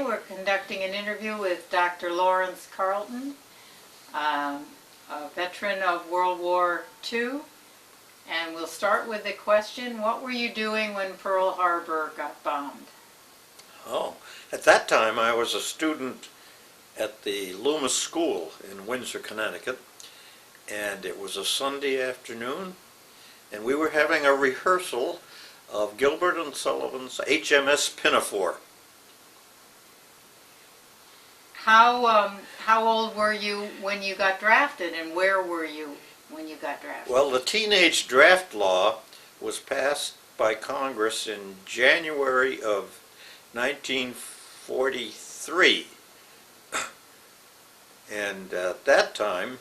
we're conducting an interview with Dr. Lawrence Carlton, a veteran of World War II. And we'll start with the question, what were you doing when Pearl Harbor got bombed? Oh, at that time I was a student at the Loomis School in Windsor, Connecticut, and it was a Sunday afternoon, and we were having a rehearsal of Gilbert and Sullivan's HMS Pinafore. How old were you when you got drafted, and where were you when you got drafted? Well, the teenage draft law was passed by Congress in January of 1943. And at that time,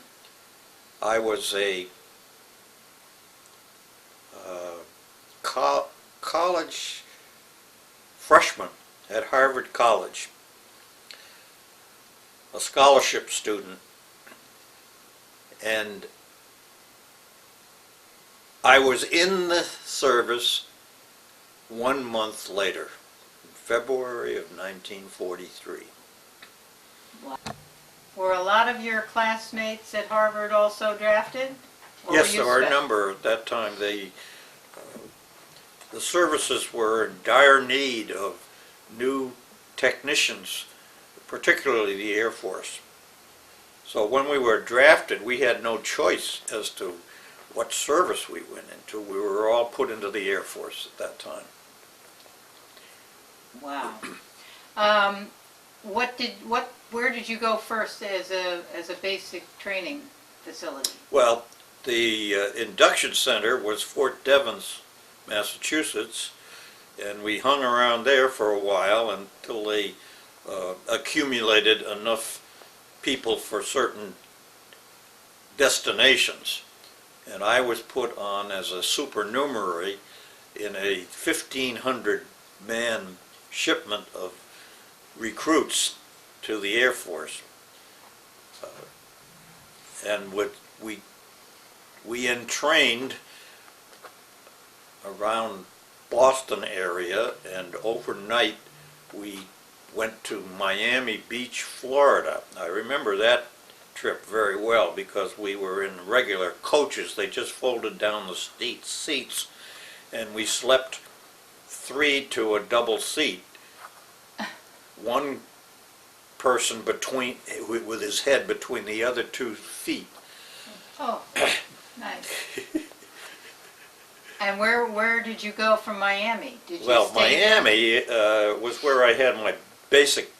I was a college freshman at Harvard College, a scholarship student, and I was in the service 1 month later, in February of 1943. Wow. Were a lot of your classmates at Harvard also drafted? Yes, there were a number at that time. The services were in dire need of new technicians, particularly the Air Force. So when we were drafted, we had no choice as to what service we went into. We were all put into the Air Force at that time. Wow. Where did you go first as a basic training facility? Well, the induction center was Fort Devens, Massachusetts, and we hung around there for a while until they accumulated enough people for certain destinations. And I was put on as a supernumerary in a 1,500-man shipment of recruits to the Air Force. And we entrained around Boston area, and overnight we went to Miami Beach, Florida. I remember that trip very well because we were in regular coaches. They just folded down the seats, and we slept 3 to a double seat. One person with his head between the other 2 feet. Oh, nice. And where did you go from Miami? Did you Well, stay Miami was where I had my basic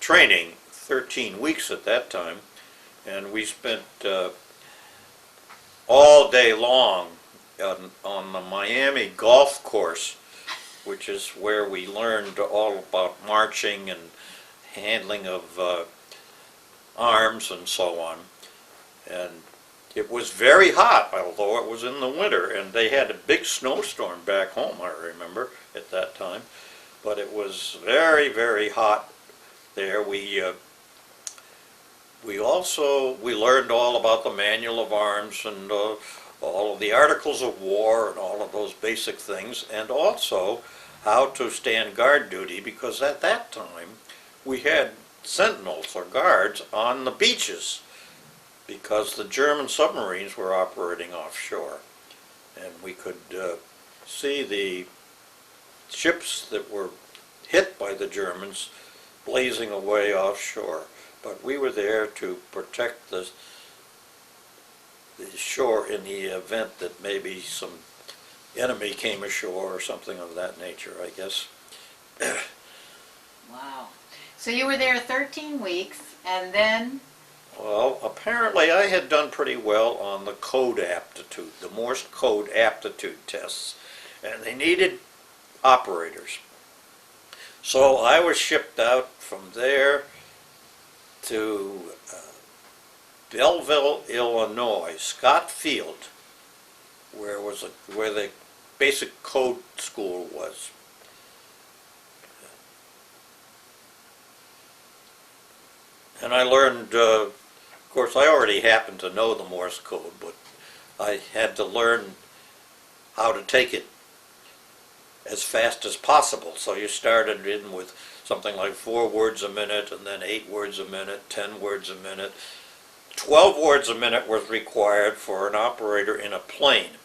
training, 13 weeks at that time, and we spent all day long on the Miami golf course, which is where we learned all about marching and handling of arms and so on. And it was very hot, although it was in the winter, and they had a big snowstorm back home, I remember, at that time. But it was very, very hot there. We learned all about the manual of arms and all of the articles of war and all of those basic things, and also how to stand guard duty, because at that time we had sentinels or guards on the beaches because the German submarines were operating offshore, and we could see the ships that were hit by the Germans blazing away offshore. But we were there to protect the shore in the event that maybe some enemy came ashore or something of that nature, I guess. Wow. So you were there 13 weeks, and then? Well, apparently I had done pretty well on the code aptitude, the Morse code aptitude tests, and they needed operators. So I was shipped out from there to Belleville, Illinois, Scott Field, where the basic code school was. And I learned, of course, I already happened to know the Morse code, but I had to learn how to take it as fast as possible. So you started in with something like 4 words a minute, and then 8 words a minute, 10 words a minute. 12 words a minute was required for an operator in a plane,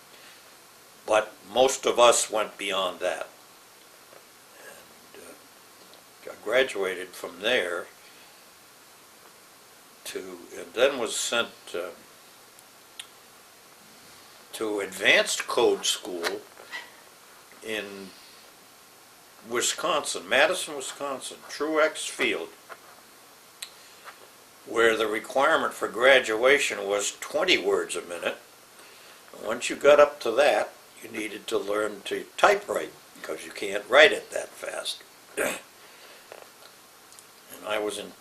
but most of us went beyond that. And I graduated from there and then was sent to advanced code school in Wisconsin, Madison, Wisconsin, Truex Field, where the requirement for graduation was 20 words a minute. And once you got up to that, you needed to learn to typewrite, because you can't write it that fast. And I was in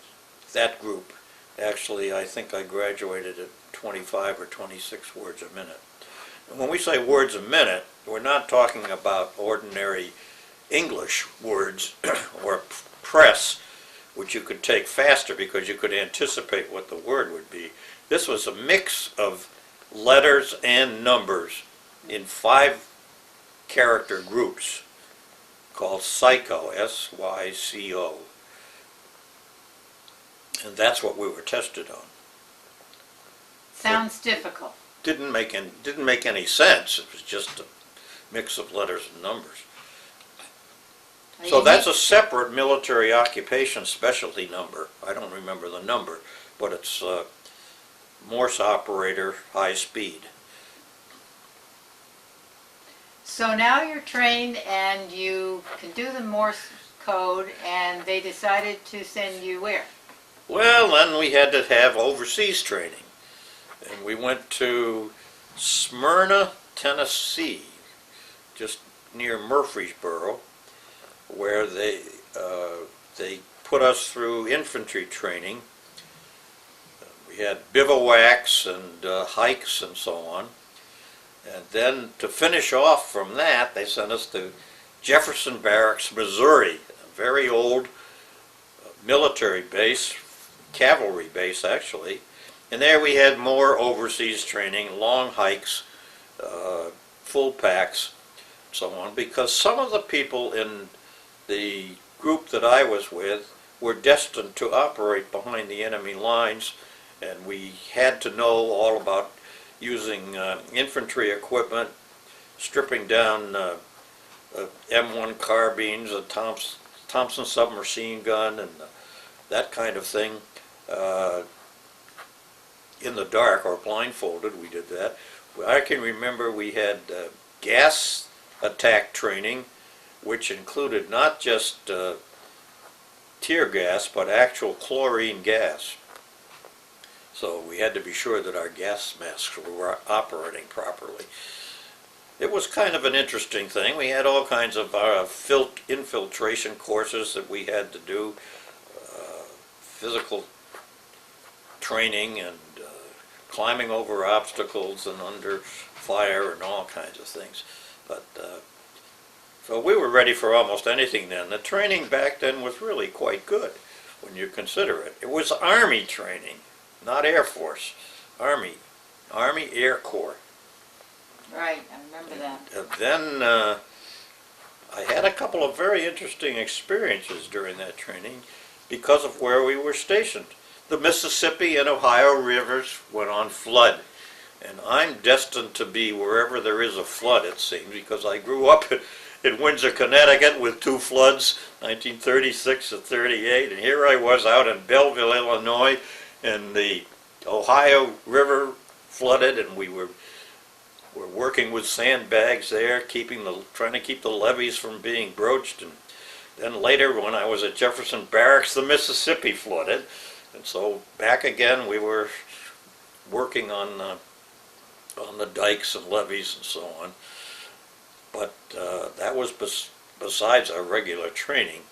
that group. Actually, I think I graduated at 25 or 26 words a minute. And when we say words a minute, we're not talking about ordinary English words or press, which you could take faster because you could anticipate what the word would be. This was a mix of letters and numbers in 5-character groups called SYCO, S-Y-C-O. And that's what we were tested on. Sounds difficult. Didn't make any sense. It was just a mix of letters and numbers. So that's a separate military occupation specialty number. I don't remember the number, but it's Morse operator, high speed. So now you're trained and you can do the Morse code, and they decided to send you where? Well, then we had to have overseas training. And we went to Smyrna, Tennessee, just near Murfreesboro, where they put us through infantry training. We had bivouacs and hikes and so on. And then to finish off from that, they sent us to Jefferson Barracks, Missouri, a very old military base, cavalry base actually. And there we had more overseas training, long hikes, full packs, so on, because some of the people in the group that I was with were destined to operate behind the enemy lines, and we had to know all about using infantry equipment, stripping down M1 carbines, a Thompson submachine gun, and that kind of thing. In the dark or blindfolded, we did that. I can remember we had gas attack training, which included not just tear gas, but actual chlorine gas. So we had to be sure that our gas masks were operating properly. It was kind of an interesting thing. We had all kinds of infiltration courses that we had to do, physical training and climbing over obstacles and under fire and all kinds of things. But so we were ready for almost anything then. The training back then was really quite good when you consider it. It was Army training, not Air Force. Army Air Corps. Right, I remember that. And then I had a couple of very interesting experiences during that training because of where we were stationed. The Mississippi and Ohio rivers went on flood, and I'm destined to be wherever there is a flood, it seems, because I grew up in Windsor, Connecticut with 2 floods, 1936 and 38, and here I was out in Belleville, Illinois, and the Ohio River flooded, and we were working with sandbags there, trying to keep the levees from being broached. And then later, when I was at Jefferson Barracks, the Mississippi flooded. And so back again, we were working on the dikes and levees and so on. But that was besides our regular training.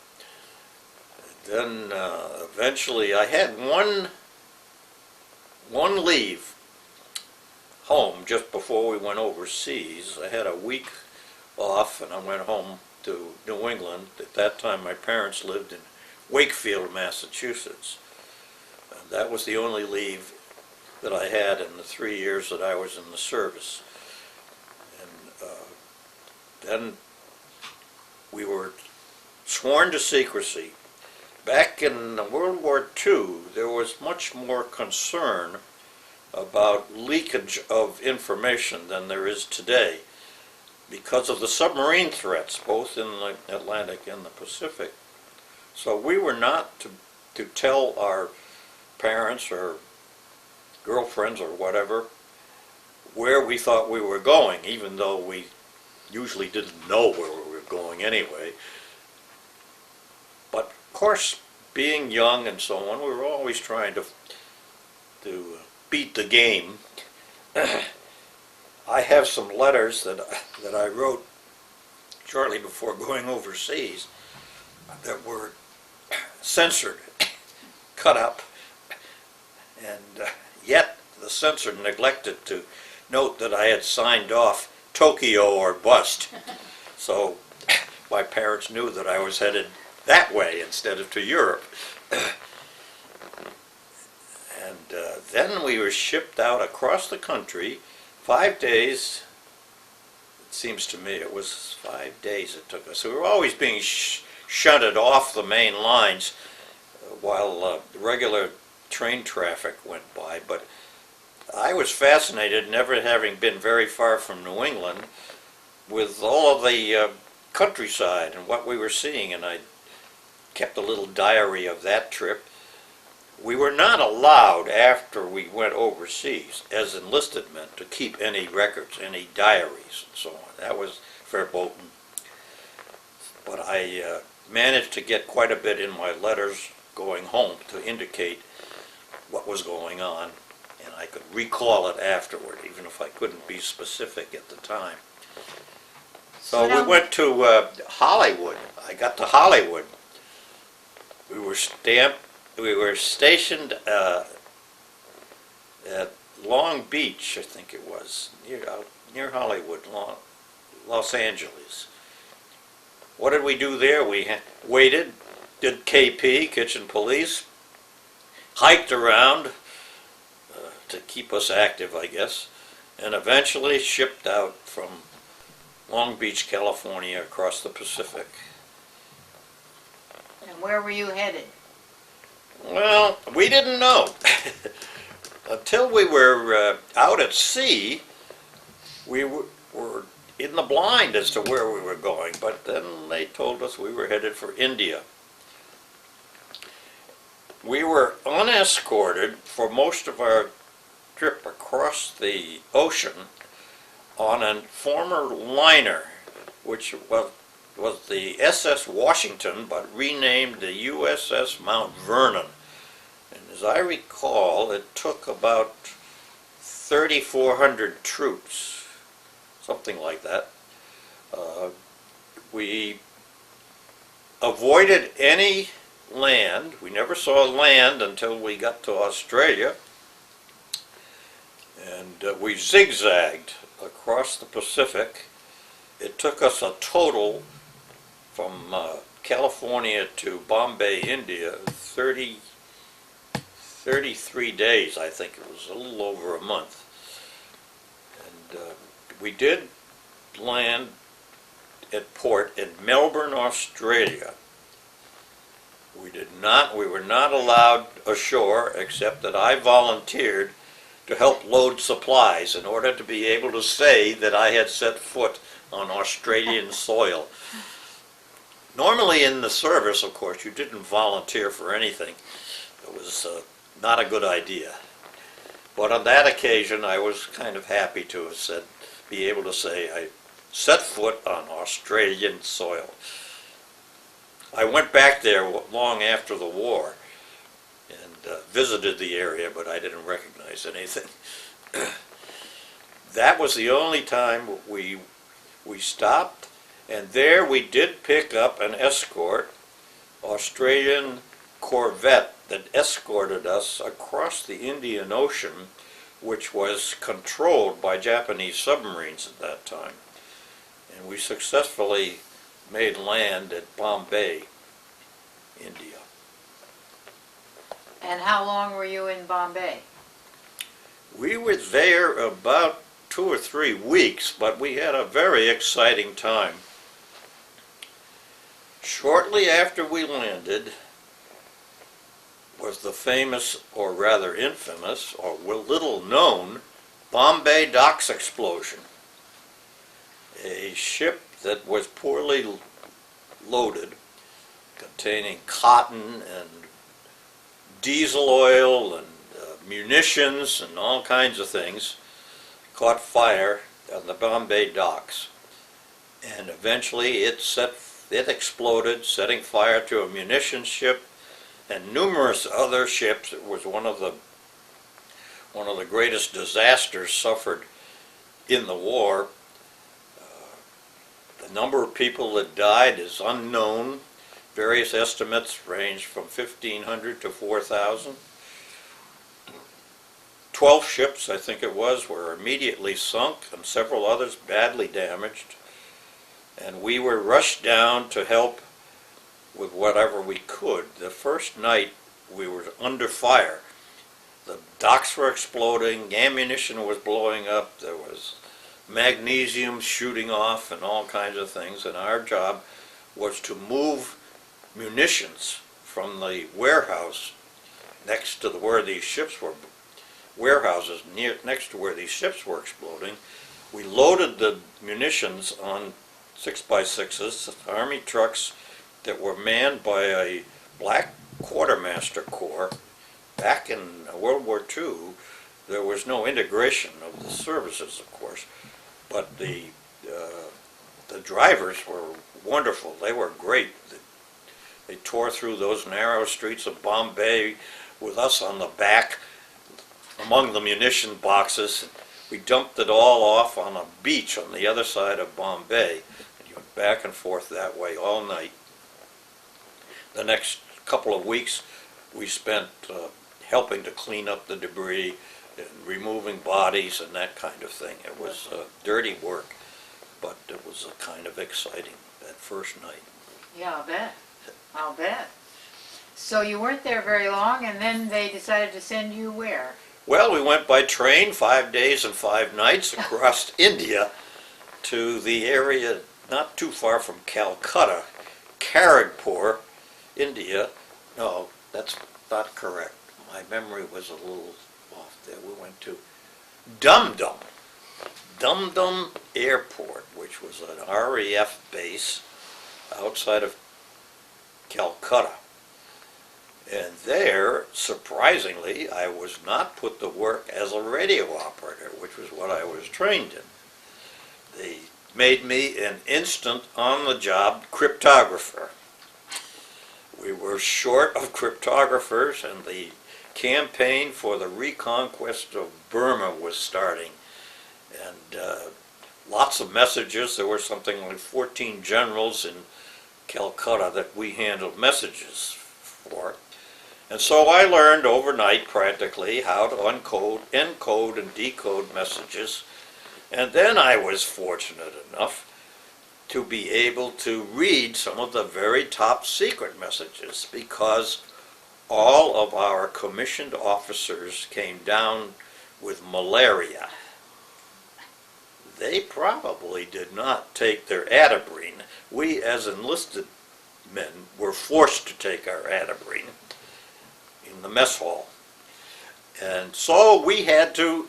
Then eventually, I had one leave home just before we went overseas. I had a week off, and I went home to New England. At that time, my parents lived in Wakefield, Massachusetts. That was the only leave that I had in the 3 years that I was in the service. And then we were sworn to secrecy back in World War II, there was much more concern about leakage of information than there is today because of the submarine threats, both in the Atlantic and the Pacific. So we were not to tell our parents or girlfriends or whatever where we thought we were going, even though we usually didn't know where we were going anyway. But of course, being young and so on, we were always trying to beat the game. I have some letters that I wrote shortly before going overseas that were censored, cut up, and yet the censor neglected to note that I had signed off Tokyo or bust. So my parents knew that I was headed that way instead of to Europe. And then we were shipped out across the country, 5 days. It seems to me it was 5 days it took us. So we were always being shunted off the main lines while regular train traffic went by. But I was fascinated, never having been very far from New England, with all of the countryside and what we were seeing, and I kept a little diary of that trip. We were not allowed, after we went overseas, as enlisted men, to keep any records, any diaries, and so on. That was verboten. But I managed to get quite a bit in my letters going home to indicate what was going on, and I could recall it afterward, even if I couldn't be specific at the time. So we went to Hollywood. I got to Hollywood. We were stationed at Long Beach, I think it was, near Hollywood, Los Angeles. What did we do there? We waited, did KP, Kitchen Police, hiked around to keep us active, I guess, and eventually shipped out from Long Beach, California, across the Pacific. And where were you headed? Well, we didn't know. Until we were out at sea, we were in the blind as to where we were going, but then they told us we were headed for India. We were unescorted for most of our trip across the ocean on a former liner, which was the SS Washington, but renamed the USS Mount Vernon. And as I recall, it took about 3,400 troops, something like that. We avoided any land. We never saw land until we got to Australia. And we zigzagged across the Pacific. It took us a total from California to Bombay, India, 33 days, I think it was, a little over a month. And we did land at port in Melbourne, Australia. We were not allowed ashore, except that I volunteered to help load supplies in order to be able to say that I had set foot on Australian soil. Normally in the service, of course, you didn't volunteer for anything. It was not a good idea. But on that occasion, I was kind of happy to have be able to say I set foot on Australian soil. I went back there long after the war and visited the area, but I didn't recognize anything. That was the only time we stopped, and there we did pick up an escort, Australian corvette, that escorted us across the Indian Ocean, which was controlled by Japanese submarines at that time. And we successfully made land at Bombay, India. And how long were you in Bombay? We were there about 2 or 3 weeks, but we had a very exciting time. Shortly after we landed, was the famous, or rather infamous, or little known, Bombay Docks explosion. A ship that was poorly loaded, containing cotton and diesel oil and munitions and all kinds of things, caught fire on the Bombay docks. And eventually it exploded, setting fire to a munitions ship and numerous other ships. It was one of the greatest disasters suffered in the war. The number of people that died is unknown. Various estimates range from 1,500 to 4,000. 12 ships, I think it was, were immediately sunk and several others badly damaged. And we were rushed down to help with whatever we could. The first night we were under fire. The docks were exploding, ammunition was blowing up, there was magnesium shooting off and all kinds of things, and our job was to move munitions from the warehouse next to where these ships were, warehouses next to where these ships were exploding. We loaded the munitions on 6x6s, Army trucks that were manned by a black quartermaster corps. Back in World War II, there was no integration of the services, of course, but the drivers were wonderful. They were great. They tore through those narrow streets of Bombay with us on the back among the munition boxes. We dumped it all off on a beach on the other side of Bombay. And you went back and forth that way all night. The next couple of weeks we spent helping to clean up the debris and removing bodies and that kind of thing. It was dirty work, but it was kind of exciting that first night. Yeah, I'll bet. I'll bet. So you weren't there very long, and then they decided to send you where? Well, we went by train 5 days and 5 nights across India to the area not too far from Calcutta, Kharagpur, India. No, that's not correct. My memory was a little off there. We went to Dum Dum Airport, which was an RAF base outside of Calcutta. And there, surprisingly, I was not put to work as a radio operator, which was what I was trained in. They made me an instant on-the-job cryptographer. We were short of cryptographers, and the campaign for the reconquest of Burma was starting. And lots of messages. There were something like 14 generals in Calcutta that we handled messages for. And so I learned overnight practically how to encode and decode messages. And then I was fortunate enough to be able to read some of the very top secret messages, because all of our commissioned officers came down with malaria. They probably did not take their atabrine. We, as enlisted men, were forced to take our atabrine in the mess hall. And so we had to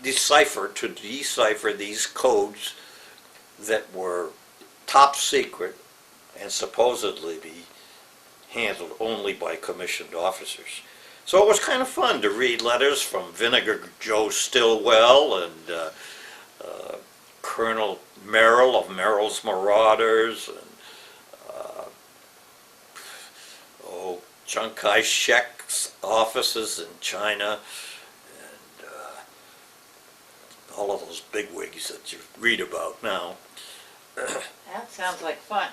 decipher these codes that were top secret and supposedly be handled only by commissioned officers. So it was kind of fun to read letters from Vinegar Joe Stilwell and Colonel Merrill of Merrill's Marauders, and Chiang Kai-shek's offices in China, and all of those bigwigs that you read about now. That sounds like fun.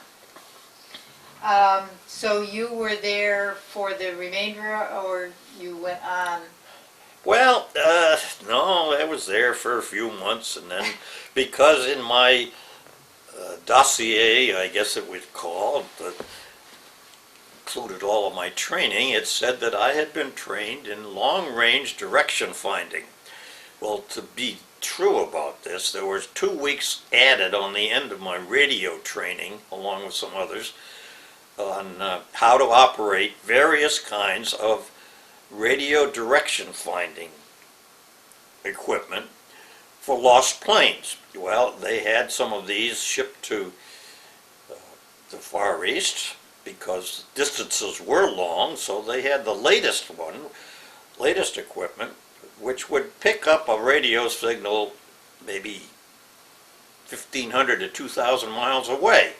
So you were there for the remainder, or you went on? Well, no, I was there for a few months, and then because in my dossier, I guess it was called, that included all of my training, it said that I had been trained in long-range direction finding. Well, to be true about this, there was 2 weeks added on the end of my radio training, along with some others, on how to operate various kinds of radio direction finding equipment for lost planes. Well, they had some of these shipped to the Far East because distances were long, so they had the latest equipment, which would pick up a radio signal maybe 1,500 to 2,000 miles away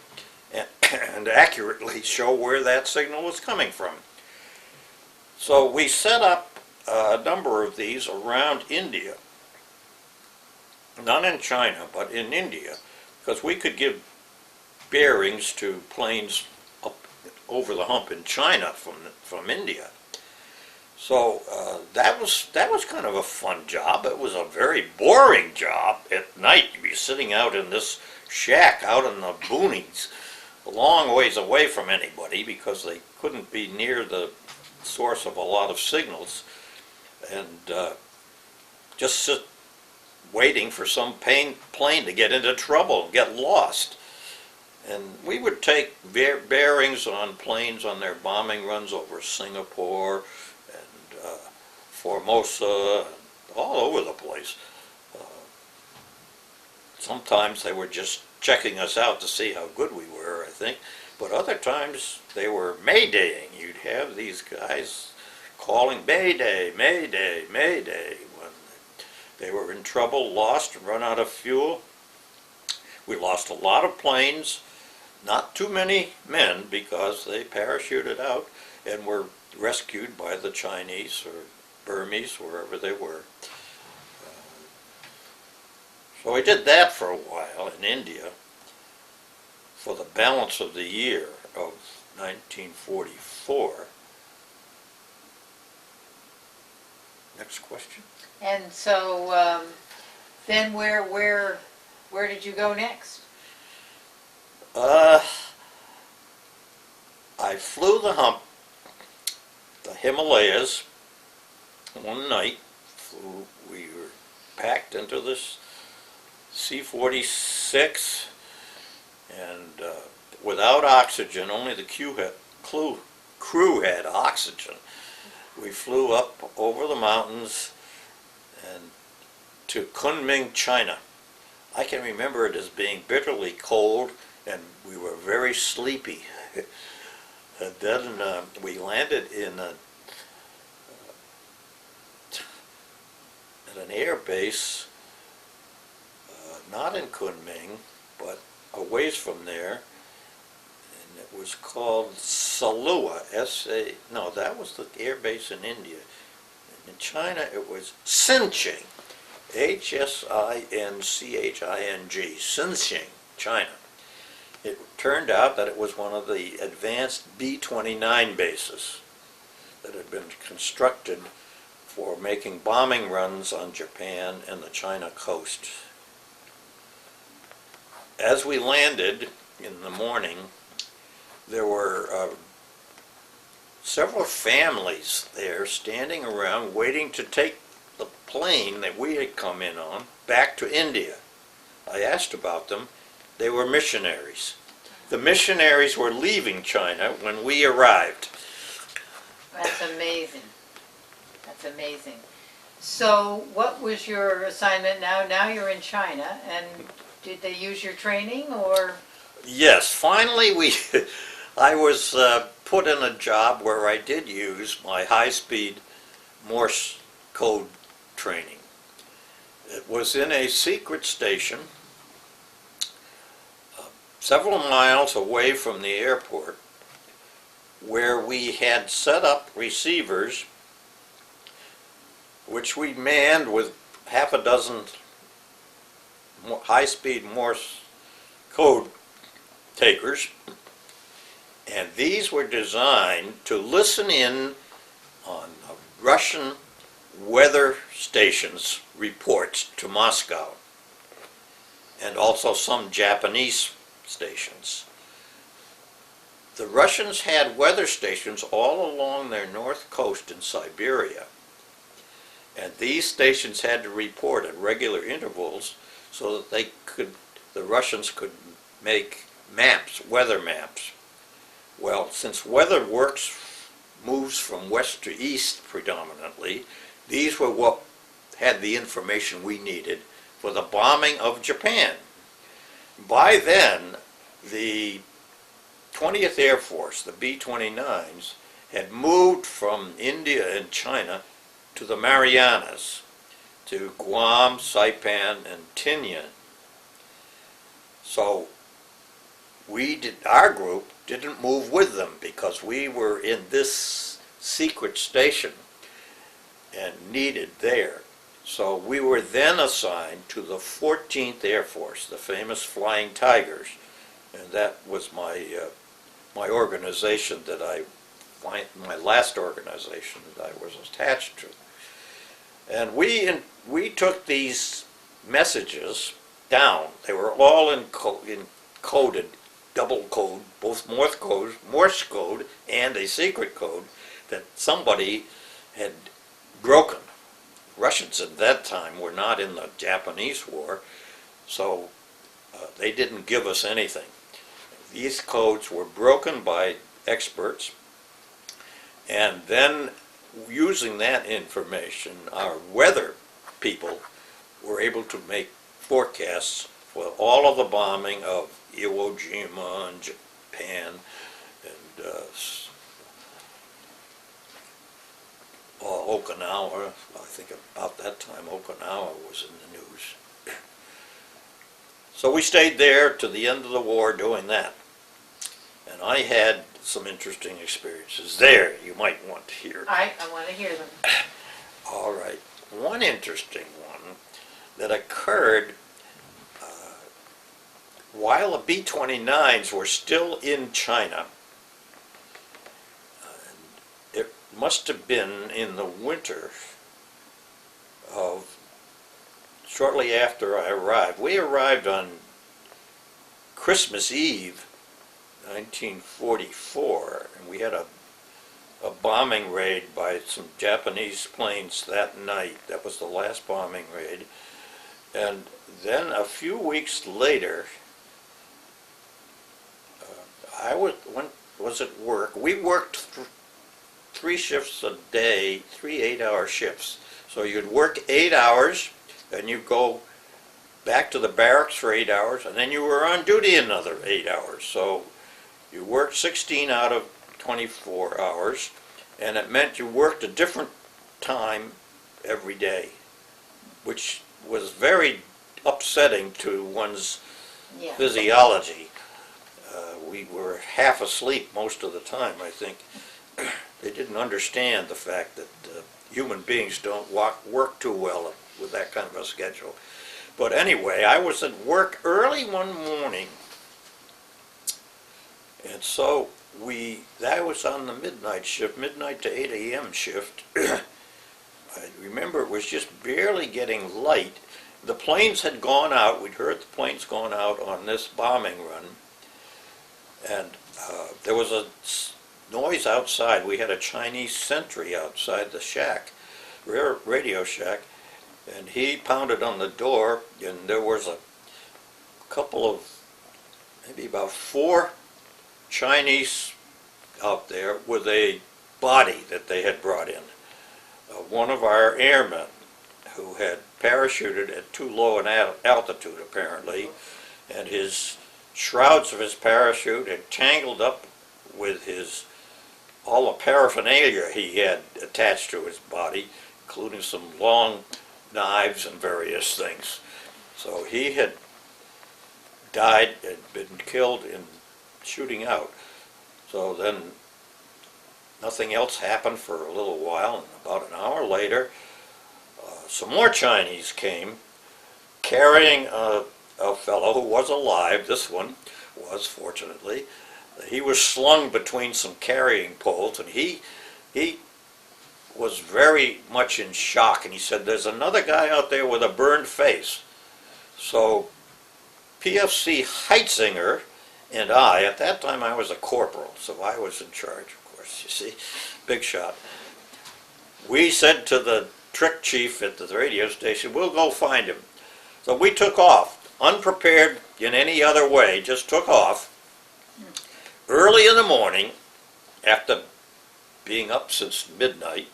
and accurately show where that signal was coming from. So we set up a number of these around India, not in China, but in India, because we could give bearings to planes up over the hump in China from India. So that was kind of a fun job. It was a very boring job at night. You'd be sitting out in this shack out in the boonies, a long ways away from anybody because they couldn't be near the source of a lot of signals, and just sit waiting for some plane to get into trouble and get lost. And we would take bearings on planes on their bombing runs over Singapore and Formosa, all over the place. Sometimes they were just checking us out to see how good we were, I think. But other times they were Maydaying. You'd have these guys calling Mayday, Mayday, Mayday when they were in trouble, lost, run out of fuel. We lost a lot of planes, not too many men because they parachuted out and were rescued by the Chinese or Burmese, wherever they were. So I did that for a while in India for the balance of the year of 1944. Next question. And so then where did you go next? I flew the hump, the Himalayas, one night. We were packed into this C-46 and without oxygen, only the crew had oxygen. We flew up over the mountains and to Kunming, China. I can remember it as being bitterly cold and we were very sleepy. And then we landed in at an air base, not in Kunming, but a ways from there, and it was called Salua, no, that was the air base in India. And in China it was Xinjiang, H-S-I-N-C-H-I-N-G, Xinjiang, China. It turned out that it was one of the advanced B-29 bases that had been constructed for making bombing runs on Japan and the China coast. As we landed in the morning, there were several families there standing around waiting to take the plane that we had come in on back to India. I asked about them. They were missionaries. The missionaries were leaving China when we arrived. That's amazing. That's amazing. So what was your assignment now? Now you're in China, and did they use your training or? Yes, finally I was put in a job where I did use my high-speed Morse code training. It was in a secret station several miles away from the airport where we had set up receivers which we manned with half a dozen high-speed Morse code takers, and these were designed to listen in on Russian weather stations' reports to Moscow, and also some Japanese stations. The Russians had weather stations all along their north coast in Siberia, and these stations had to report at regular intervals so that the Russians could make maps, weather maps. Well, since weather works moves from west to east predominantly, these were what had the information we needed for the bombing of Japan. By then, the 20th Air Force, the B-29s, had moved from India and China to the Marianas, to Guam, Saipan, and Tinian. So our group didn't move with them because we were in this secret station and needed there. So we were then assigned to the 14th Air Force, the famous Flying Tigers, and that was my organization my last organization that I was attached to. And we took these messages down. They were all encoded, double code, both Morse code and a secret code that somebody had broken. Russians at that time were not in the Japanese war, so they didn't give us anything. These codes were broken by experts, and then using that information, our weather people were able to make forecasts for all of the bombing of Iwo Jima and Japan and Okinawa. I think about that time Okinawa was in the news. So we stayed there to the end of the war doing that. And I had some interesting experiences there you might want to hear. I want to hear them. All right. One interesting one that occurred while the B-29s were still in China. It must have been in the winter of shortly after I arrived. We arrived on Christmas Eve, 1944, and we had a bombing raid by some Japanese planes that night. That was the last bombing raid. And then a few weeks later, I was at work. We worked 3 shifts a day, 3 8-hour shifts. So you'd work 8 hours, and you'd go back to the barracks for 8 hours, and then you were on duty another 8 hours. So you worked 16 out of 24 hours, and it meant you worked a different time every day, which was very upsetting to one's physiology. We were half asleep most of the time, I think. They didn't understand the fact that human beings don't work too well with that kind of a schedule. But anyway, I was at work early one morning, and so that was on the midnight shift, midnight to 8 a.m. shift. I remember it was just barely getting light. The planes had gone out. We'd heard the planes going out on this bombing run, and there was a noise outside. We had a Chinese sentry outside the shack, radio shack, and he pounded on the door, and there was a couple of, maybe about 4 Chinese out there with a body that they had brought in. One of our airmen who had parachuted at too low an altitude apparently, and his shrouds of his parachute had tangled up with all the paraphernalia he had attached to his body, including some long knives and various things. So he had died and been killed in shooting out. So then nothing else happened for a little while, and about an hour later, some more Chinese came carrying a fellow who was alive. This one was, fortunately. He was slung between some carrying poles, and he was very much in shock, and he said, "There's another guy out there with a burned face." So PFC Heitzinger and I, at that time I was a corporal, so I was in charge, of course, you see, big shot. We said to the trick chief at the radio station, "We'll go find him." So we took off, unprepared in any other way, just took off. early in the morning, after being up since midnight,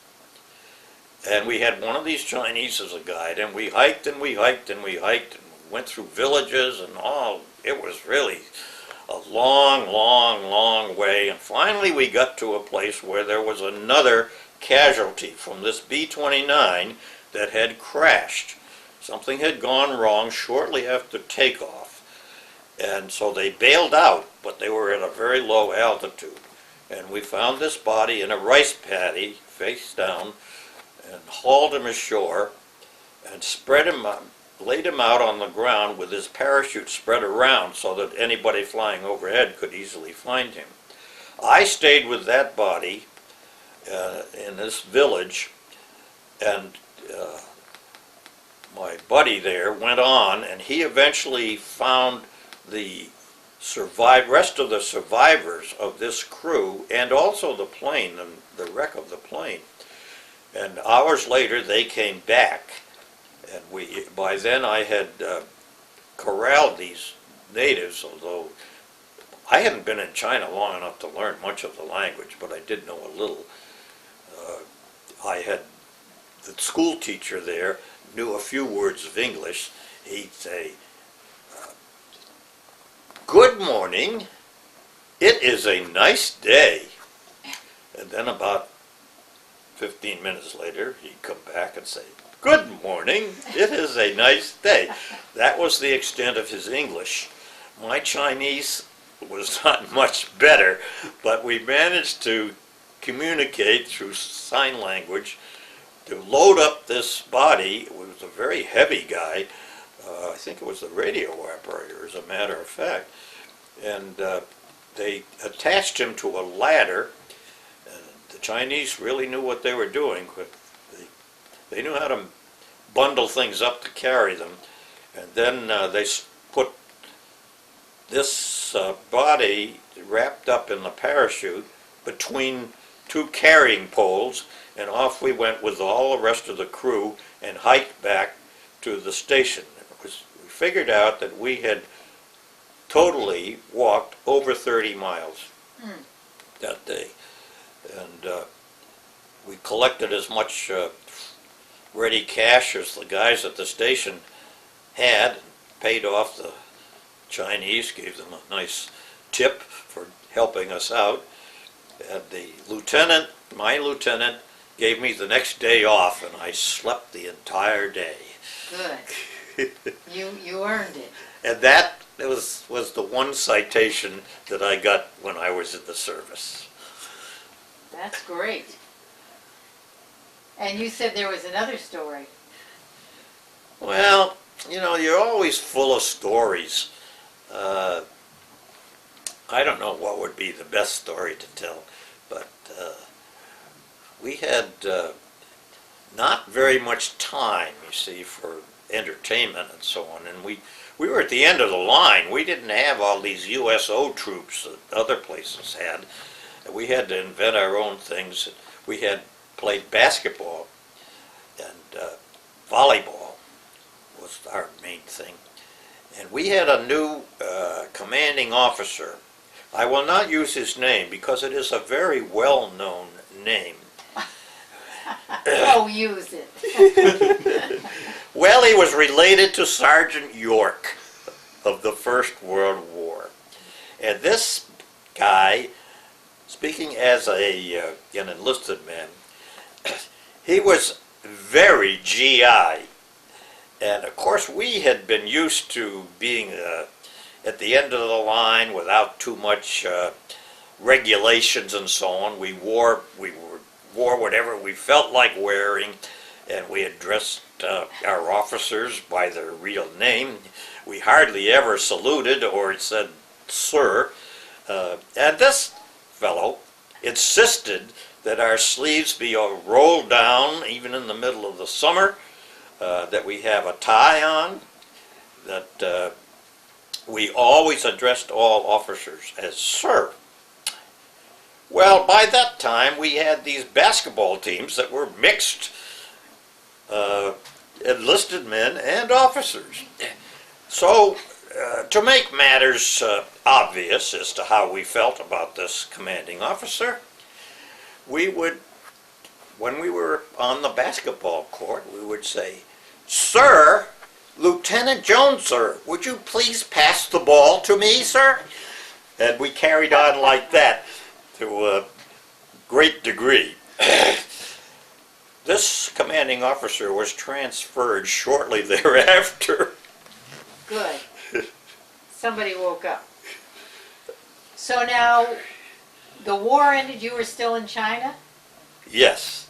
and we had one of these Chinese as a guide, and we hiked and we hiked and we hiked and went through villages and all. It was really a long, long, long way, and finally we got to a place where there was another casualty from this B-29 that had crashed. Something had gone wrong shortly after takeoff, and so they bailed out, but they were at a very low altitude. And we found this body in a rice paddy, face down, and hauled him ashore and spread him out, laid him out on the ground with his parachute spread around so that anybody flying overhead could easily find him. I stayed with that body in this village, and my buddy there went on, and he eventually found the rest of the survivors of this crew, and also the plane, and the wreck of the plane. And hours later they came back, and by then I had corralled these natives, although I hadn't been in China long enough to learn much of the language, but I did know a little. I had the school teacher there knew a few words of English. He'd say, "Good morning, it is a nice day." And then about 15 minutes later, he'd come back and say, "Good morning, it is a nice day." That was the extent of his English. My Chinese was not much better, but we managed to communicate through sign language to load up this body. It was a very heavy guy. I think it was the radio operator, as a matter of fact. And they attached him to a ladder. The Chinese really knew what they were doing. They knew how to bundle things up to carry them. And then they put this body wrapped up in the parachute between two carrying poles, and off we went with all the rest of the crew and hiked back to the station. We figured out that we had totally walked over 30 miles that day. And we collected as much ready cash as the guys at the station had, paid off the Chinese, gave them a nice tip for helping us out. And the lieutenant, my lieutenant, gave me the next day off, and I slept the entire day. Good. You earned it. And that was the one citation that I got when I was in the service. That's great. And you said there was another story. Well, you know, you're always full of stories. I don't know what would be the best story to tell, but we had not very much time, you see, for entertainment and so on. And we were at the end of the line. We didn't have all these USO troops that other places had. We had to invent our own things. We had played basketball, and volleyball was our main thing. And we had a new commanding officer. I will not use his name because it is a very well-known name. Oh, use it. Well, he was related to Sergeant York of the First World War. And this guy, speaking as an enlisted man, he was very GI. And of course we had been used to being at the end of the line without too much regulations and so on. We wore whatever we felt like wearing, and we addressed our officers by their real name. We hardly ever saluted or said "sir." And this fellow insisted that our sleeves be rolled down even in the middle of the summer, that we have a tie on, that we always addressed all officers as "sir." Well, by that time we had these basketball teams that were mixed, enlisted men and officers. So To make matters obvious as to how we felt about this commanding officer, we would, when we were on the basketball court, we would say, "Sir, Lieutenant Jones, sir, would you please pass the ball to me, sir?" And we carried on like that to a great degree. This commanding officer was transferred shortly thereafter. Good. Somebody woke up. So now, the war ended, you were still in China? Yes.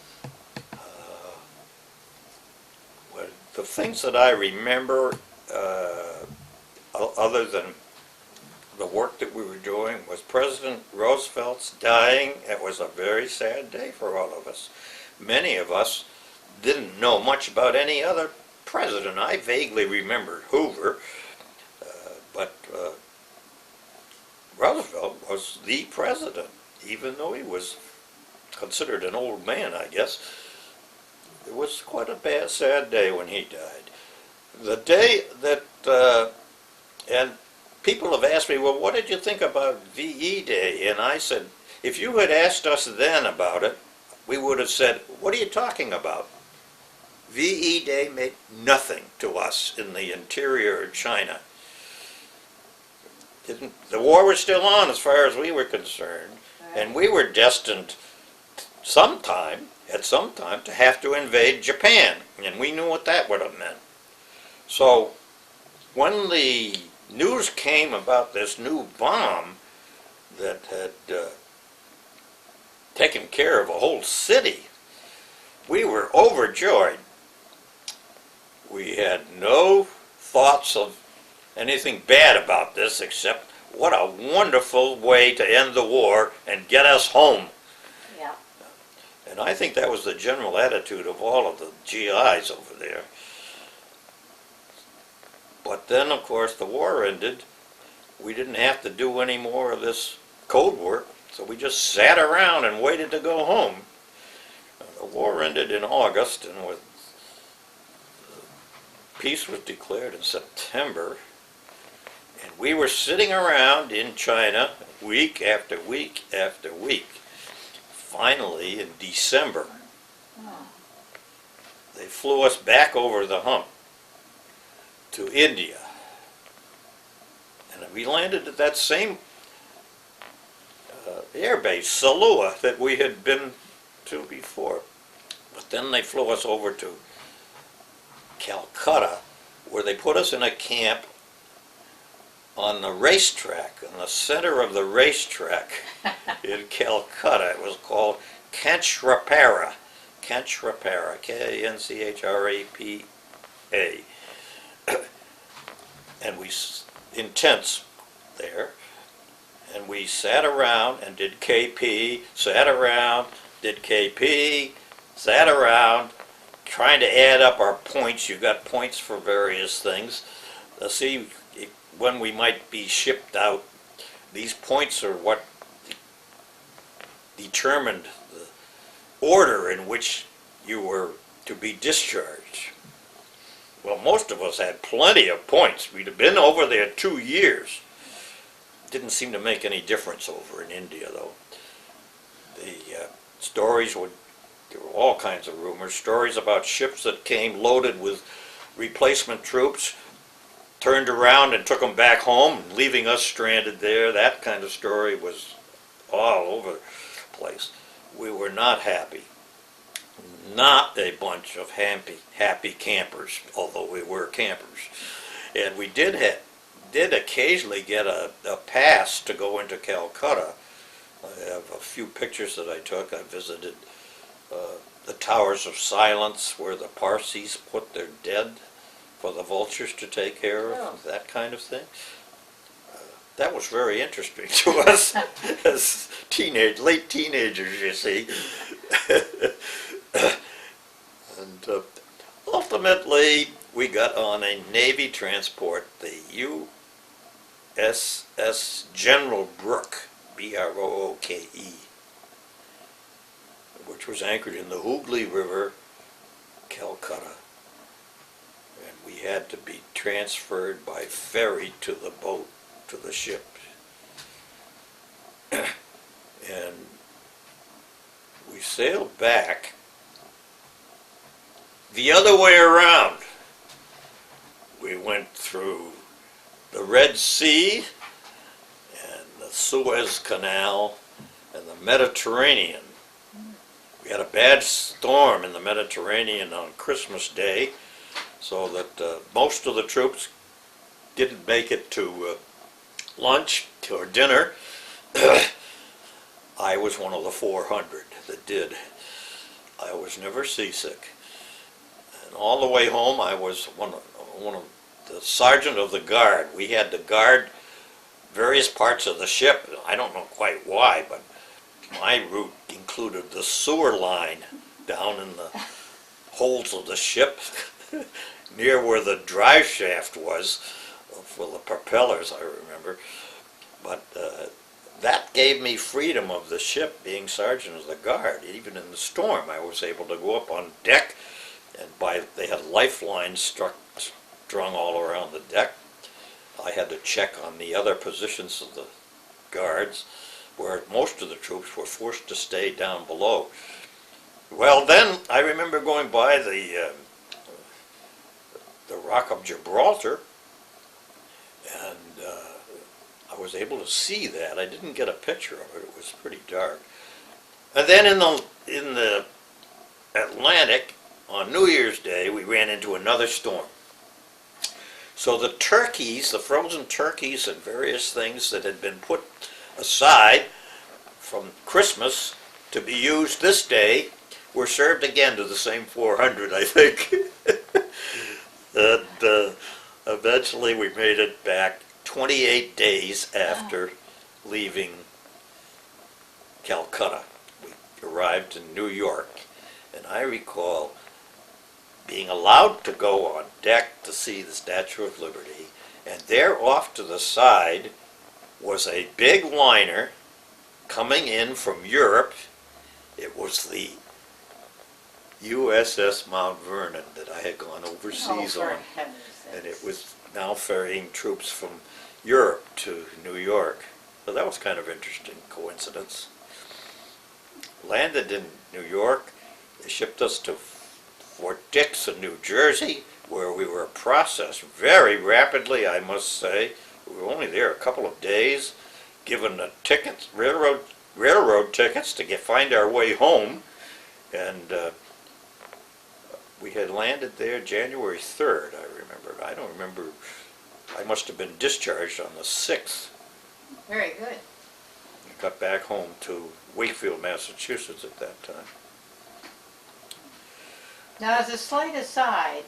Well, the things that I remember, other than the work that we were doing, was President Roosevelt's dying. It was a very sad day for all of us. Many of us didn't know much about any other president. I vaguely remembered Hoover, but Roosevelt was the president, even though he was considered an old man, I guess. It was quite a bad, sad day when he died. The day that, and people have asked me, well, what did you think about VE Day? And I said, if you had asked us then about it, we would have said, what are you talking about? VE Day meant nothing to us in the interior of China. The war was still on as far as we were concerned, and we were destined at some time, to have to invade Japan, and we knew what that would have meant. So when the news came about this new bomb that had taken care of a whole city, we were overjoyed. We had no thoughts of anything bad about this except what a wonderful way to end the war and get us home. Yeah. And I think that was the general attitude of all of the GIs over there. But then, of course, the war ended. We didn't have to do any more of this code work, so we just sat around and waited to go home. The war ended in August, and peace was declared in September. And we were sitting around in China week after week after week. Finally, in December, they flew us back over the hump to India. And we landed at that same air base, Salua, that we had been to before. But then they flew us over to Calcutta, where they put us in a camp on the racetrack, in the center of the racetrack in Calcutta. It was called Kanchrapara. Kanchrapara, K-A-N-C-H-R-A-P-A. And we, in tents there, and we sat around and did KP, sat around, did KP, sat around, trying to add up our points. You got points for various things. See when we might be shipped out. These points are what determined the order in which you were to be discharged. Well, most of us had plenty of points. We'd have been over there 2 years. Didn't seem to make any difference over in India, though. The stories would, there were all kinds of rumors, stories about ships that came loaded with replacement troops, turned around and took them back home, leaving us stranded there. That kind of story was all over the place. We were not happy. Not a bunch of happy campers, although we were campers. And we did occasionally get a pass to go into Calcutta. I have a few pictures that I took. I visited the Towers of Silence, where the Parsis put their dead for the vultures to take care of, that kind of thing. That was very interesting to us as late teenagers, you see. And ultimately, we got on a Navy transport, the USS General Brooke, B-R-O-O-K-E, which was anchored in the Hooghly River, Calcutta. And we had to be transferred by ferry to the boat, to the ship. And we sailed back the other way around. We went through the Red Sea and the Suez Canal and the Mediterranean. We had a bad storm in the Mediterranean on Christmas Day, so that most of the troops didn't make it to lunch or dinner. I was one of the 400 that did. I was never seasick. And all the way home, I was one of the sergeant of the guard. We had to guard various parts of the ship. I don't know quite why, but my route included the sewer line down in the holds of the ship near where the drive shaft was for the propellers, I remember. But that gave me freedom of the ship, being sergeant of the guard. Even in the storm, I was able to go up on deck, and they had lifelines strung all around the deck. I had to check on the other positions of the guards, where most of the troops were forced to stay down below. Well, then I remember going by the Rock of Gibraltar, and I was able to see that. I didn't get a picture of it. It was pretty dark. And then in the Atlantic, on New Year's Day, we ran into another storm. So the turkeys, the frozen turkeys and various things that had been put aside from Christmas to be used this day were served again to the same 400, I think. And eventually we made it back 28 days after leaving Calcutta. We arrived in New York, and I recall being allowed to go on deck to see the Statue of Liberty, and there off to the side was a big liner coming in from Europe. It was the USS Mount Vernon that I had gone overseas on, and it was now ferrying troops from Europe to New York. So that was kind of interesting coincidence. Landed in New York. They shipped us to Fort Dix in New Jersey, where we were processed very rapidly, I must say. We were only there a couple of days, given the tickets, railroad tickets to find our way home, and we had landed there January 3rd, I remember. I don't remember. I must have been discharged on the 6th. Very good. I got back home to Wakefield, Massachusetts at that time. Now, as a slight aside,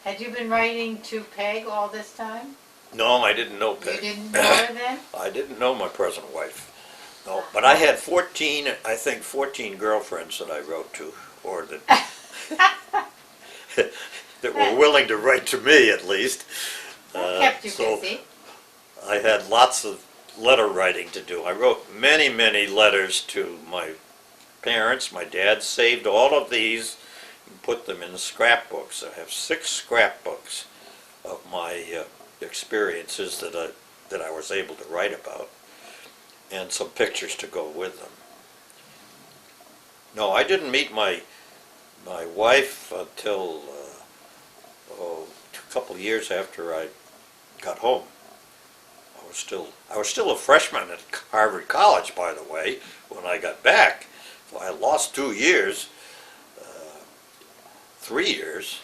had you been writing to Peg all this time? No, I didn't know Peg. You didn't know her then? I didn't know my present wife. No, but I had 14 girlfriends that I wrote to, or that that were willing to write to me at least. That kept you so busy. I had lots of letter writing to do. I wrote many, many letters to my parents. My dad saved all of these and put them in scrapbooks. I have 6 scrapbooks of my experiences that I was able to write about, and some pictures to go with them. No, I didn't meet my wife until a couple of years after I got home. I was still a freshman at Harvard College, by the way, when I got back. So I lost 2 years, 3 years,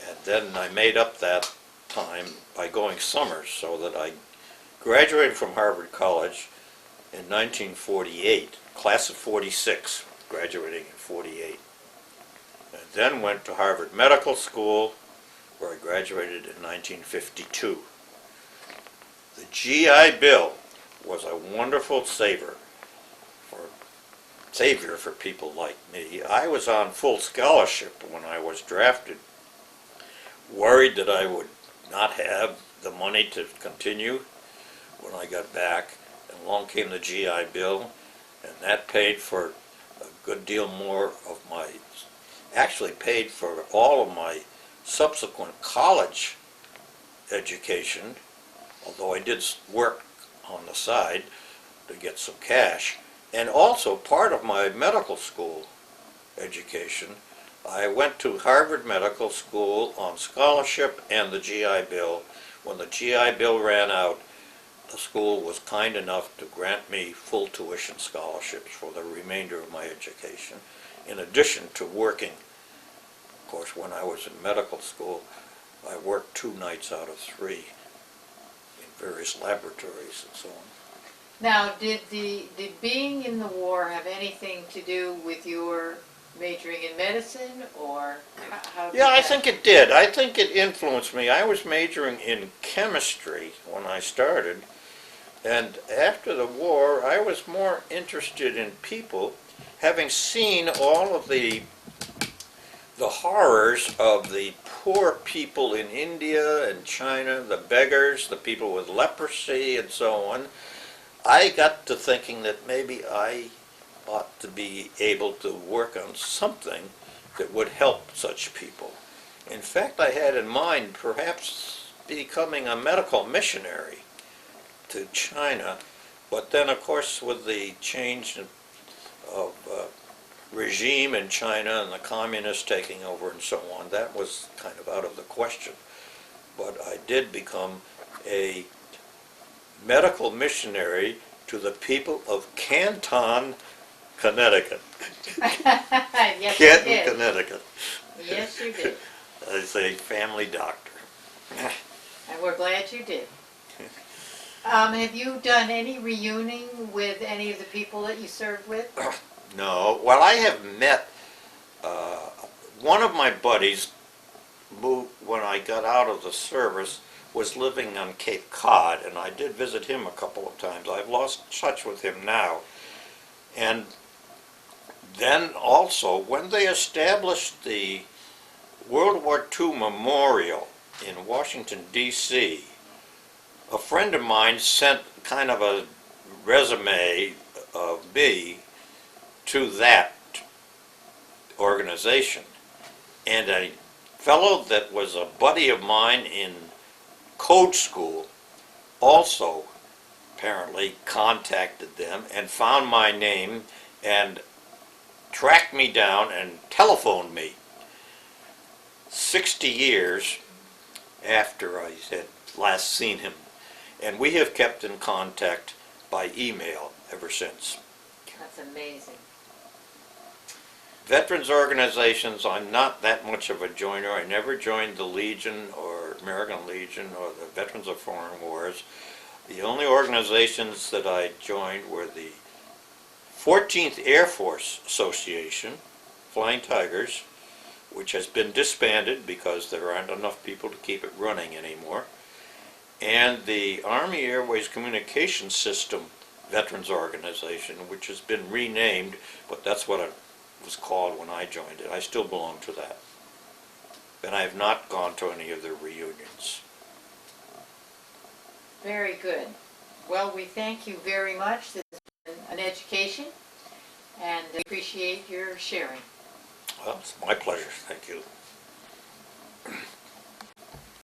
and then I made up that time by going summers, so that I graduated from Harvard College in 1948, class of 46, graduating in 48. And then went to Harvard Medical School, where I graduated in 1952. The GI Bill was a wonderful savior for people like me. I was on full scholarship when I was drafted, worried that I would not have the money to continue when I got back, and along came the GI Bill, and that paid for a good deal more of my, actually paid for all of my subsequent college education, although I did work on the side to get some cash, and also part of my medical school education. I went to Harvard Medical School on scholarship and the GI Bill. When the GI Bill ran out, the school was kind enough to grant me full tuition scholarships for the remainder of my education, in addition to working. Of course, when I was in medical school, I worked 2 nights out of 3 in various laboratories and so on. Now, did being in the war have anything to do with your majoring in medicine, or how did Yeah, I that- think it did. I think it influenced me. I was majoring in chemistry when I started, and after the war, I was more interested in people, having seen all of the horrors of the poor people in India and China, the beggars, the people with leprosy and so on. I got to thinking that maybe I ought to be able to work on something that would help such people. In fact, I had in mind perhaps becoming a medical missionary to China, but then of course with the change of regime in China and the communists taking over and so on, that was kind of out of the question. But I did become a medical missionary to the people of Canton, Connecticut. Yes, you Canton, did. Connecticut. Yes, you did. As a family doctor. And we're glad you did. Have you done any reuniting with any of the people that you served with? No. Well, I have met one of my buddies moved when I got out of the service, was living on Cape Cod, and I did visit him a couple of times. I've lost touch with him now. And then also, when they established the World War II Memorial in Washington, D.C., a friend of mine sent kind of a resume of me to that organization. And a fellow that was a buddy of mine in code school also apparently contacted them and found my name and tracked me down and telephoned me 60 years after I had last seen him. And we have kept in contact by email ever since. That's amazing. Veterans organizations, I'm not that much of a joiner. I never joined the Legion or American Legion or the Veterans of Foreign Wars. The only organizations that I joined were the 14th Air Force Association, Flying Tigers, which has been disbanded because there aren't enough people to keep it running anymore, and the Army Airways Communication System Veterans Organization, which has been renamed, but that's what it was called when I joined it. I still belong to that. And I have not gone to any of the reunions. Very good. Well, we thank you very much. This has been an education, and appreciate your sharing. Well, it's my pleasure. Thank you.